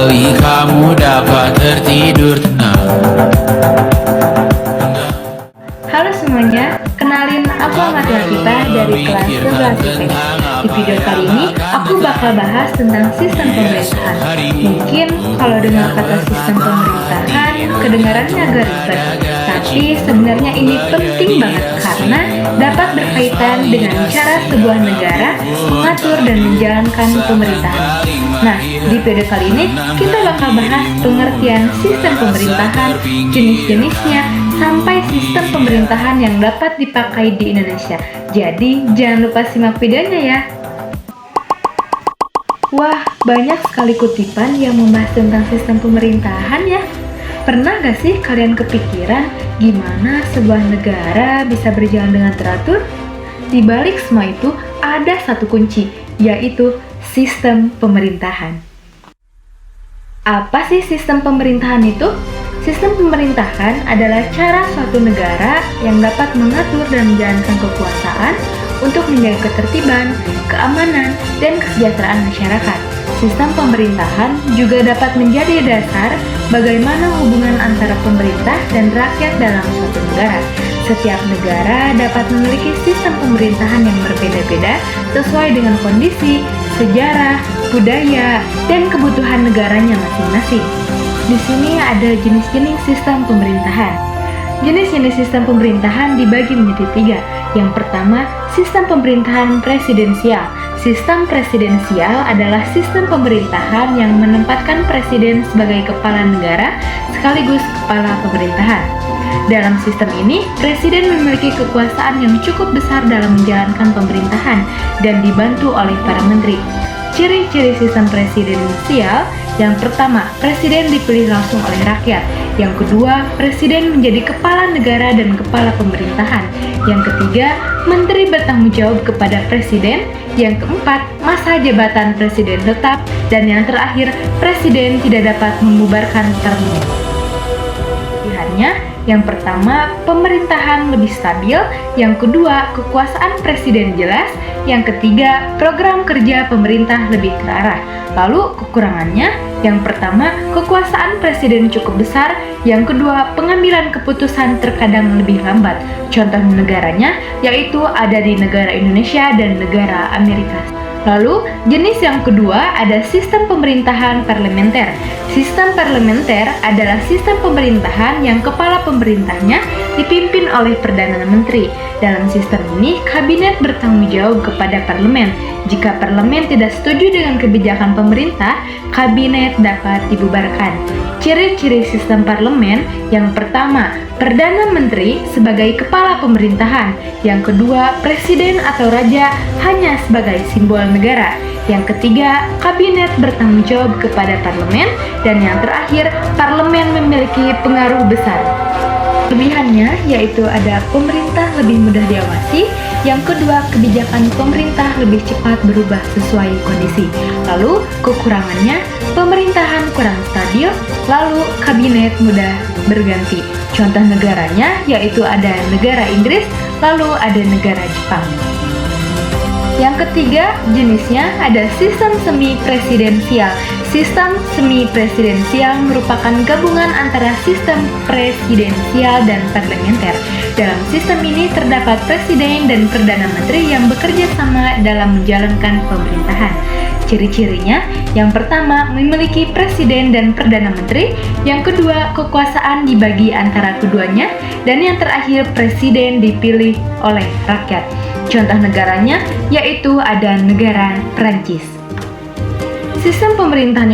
Kali kamu dapat tertidur tenang. Halo semuanya, kenalin aku Ahmad Latifah dari kelas 11 IPS. Di video kali ini aku bakal bahas tentang sistem pemerintahan. Mungkin kalau dengar kata sistem pemerintahan kedengarannya agak ribet, tapi sebenarnya ini penting banget karena dapat berkaitan dengan cara sebuah negara mengatur dan menjalankan pemerintahan. Nah, di video kali ini kita bakal bahas pengertian sistem pemerintahan, jenis-jenisnya, sampai sistem pemerintahan yang dapat dipakai di Indonesia. Jadi, jangan lupa simak videonya ya. Wah, banyak sekali kutipan yang membahas tentang sistem pemerintahan ya. Pernah gak sih kalian kepikiran gimana sebuah negara bisa berjalan dengan teratur? Di balik semua itu ada satu kunci, yaitu sistem pemerintahan. Apa sih sistem pemerintahan itu? Sistem pemerintahan adalah cara suatu negara yang dapat mengatur dan menjalankan kekuasaan untuk menjaga ketertiban, keamanan, dan kesejahteraan masyarakat. Sistem pemerintahan juga dapat menjadi dasar bagaimana hubungan antara pemerintah dan rakyat dalam suatu negara. Setiap negara dapat memiliki sistem pemerintahan yang berbeda-beda sesuai dengan kondisi, sejarah, budaya, dan kebutuhan negaranya masing-masing. Di sini ada jenis-jenis sistem pemerintahan. Jenis-jenis sistem pemerintahan dibagi menjadi 3. Yang pertama, sistem pemerintahan presidensial. Sistem presidensial adalah sistem pemerintahan yang menempatkan presiden sebagai kepala negara sekaligus kepala pemerintahan. Dalam sistem ini, presiden memiliki kekuasaan yang cukup besar dalam menjalankan pemerintahan dan dibantu oleh para menteri. Ciri-ciri sistem presidensial: yang pertama, presiden dipilih langsung oleh rakyat. Yang kedua, presiden menjadi kepala negara dan kepala pemerintahan. Yang ketiga, menteri bertanggung jawab kepada presiden. Yang keempat, masa jabatan presiden tetap. Dan yang terakhir, presiden tidak dapat membubarkan termnya. Pilihannya, yang pertama, pemerintahan lebih stabil. Yang kedua, kekuasaan presiden jelas. Yang ketiga, program kerja pemerintah lebih terarah. Lalu kekurangannya, yang pertama, kekuasaan presiden cukup besar. Yang kedua, pengambilan keputusan terkadang lebih lambat. Contoh negaranya yaitu ada di negara Indonesia dan negara Amerika. Lalu, jenis yang kedua ada sistem pemerintahan parlementer. Sistem parlementer adalah sistem pemerintahan yang kepala pemerintahnya dipimpin oleh Perdana Menteri. Dalam sistem ini, kabinet bertanggung jawab kepada parlemen. Jika parlemen tidak setuju dengan kebijakan pemerintah, kabinet dapat dibubarkan. Ciri-ciri sistem parlemen: yang pertama, Perdana Menteri sebagai kepala pemerintahan. Yang kedua, presiden atau raja hanya sebagai simbol negara. Yang ketiga, kabinet bertanggung jawab kepada parlemen. Dan yang terakhir, parlemen memiliki pengaruh besar. Kelebihannya yaitu ada pemerintah lebih mudah diawasi. Yang kedua, kebijakan pemerintah lebih cepat berubah sesuai kondisi. Lalu kekurangannya, pemerintahan kurang stabil. Lalu kabinet mudah berganti. Contoh negaranya yaitu ada negara Inggris, lalu ada negara Jepang. Yang ketiga, jenisnya ada sistem semi-presidensial. Sistem semi-presidensial merupakan gabungan antara sistem presidensial dan parlementer. Dalam sistem ini terdapat presiden dan perdana menteri yang bekerja sama dalam menjalankan pemerintahan. Ciri-cirinya: yang pertama, memiliki presiden dan perdana menteri. Yang kedua, kekuasaan dibagi antara keduanya. Dan yang terakhir, presiden dipilih oleh rakyat. Contoh negaranya yaitu ada negara Prancis. Sistem pemerintahan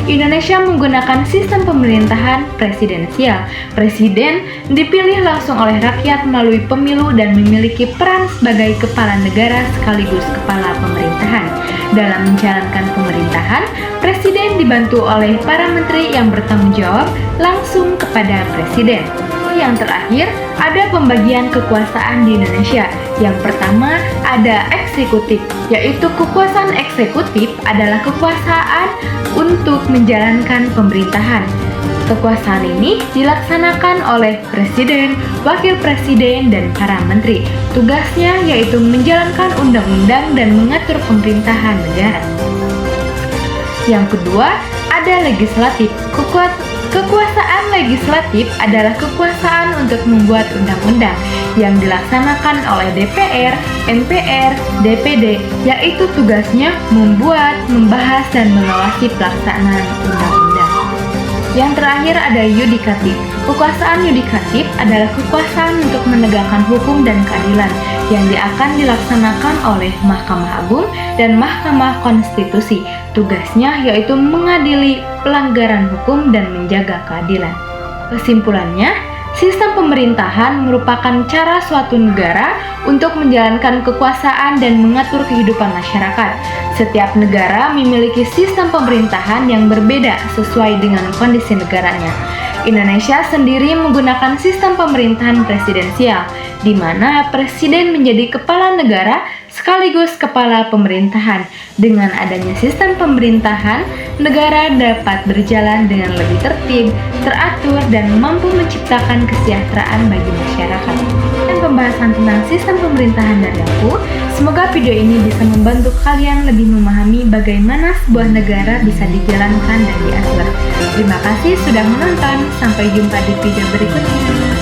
Indonesia menggunakan sistem pemerintahan presidensial. Presiden dipilih langsung oleh rakyat melalui pemilu dan memiliki peran sebagai kepala negara sekaligus kepala pemerintahan. Dalam menjalankan pemerintahan, presiden dibantu oleh para menteri yang bertanggung jawab langsung kepada presiden. Yang terakhir, ada pembagian kekuasaan di Indonesia. Yang pertama, ada eksekutif, yaitu kekuasaan eksekutif adalah kekuasaan untuk menjalankan pemerintahan. Kekuasaan ini dilaksanakan oleh presiden, wakil presiden, dan para menteri. Tugasnya yaitu menjalankan undang-undang dan mengatur pemerintahan negara. Yang kedua, ada legislatif. Kekuasaan legislatif adalah kekuasaan untuk membuat undang-undang yang dilaksanakan oleh DPR, MPR, DPD, yaitu tugasnya membuat, membahas, dan mengawasi pelaksanaan undang-undang. Yang terakhir ada yudikatif. Kekuasaan yudikatif adalah kekuasaan untuk menegakkan hukum dan keadilan yang akan dilaksanakan oleh Mahkamah Agung dan Mahkamah Konstitusi. Tugasnya yaitu mengadili pelanggaran hukum dan menjaga keadilan. Kesimpulannya, sistem pemerintahan merupakan cara suatu negara untuk menjalankan kekuasaan dan mengatur kehidupan masyarakat. Setiap negara memiliki sistem pemerintahan yang berbeda sesuai dengan kondisi negaranya. Indonesia sendiri menggunakan sistem pemerintahan presidensial, di mana presiden menjadi kepala negara sekaligus kepala pemerintahan. Dengan adanya sistem pemerintahan, negara dapat berjalan dengan lebih tertib, teratur, dan mampu menciptakan kesejahteraan bagi masyarakat. Dan pembahasan tentang sistem pemerintahan dari aku, semoga video ini bisa membantu kalian lebih memahami bagaimana sebuah negara bisa dijalankan dan diatur. Terima kasih sudah menonton, sampai jumpa di video berikutnya.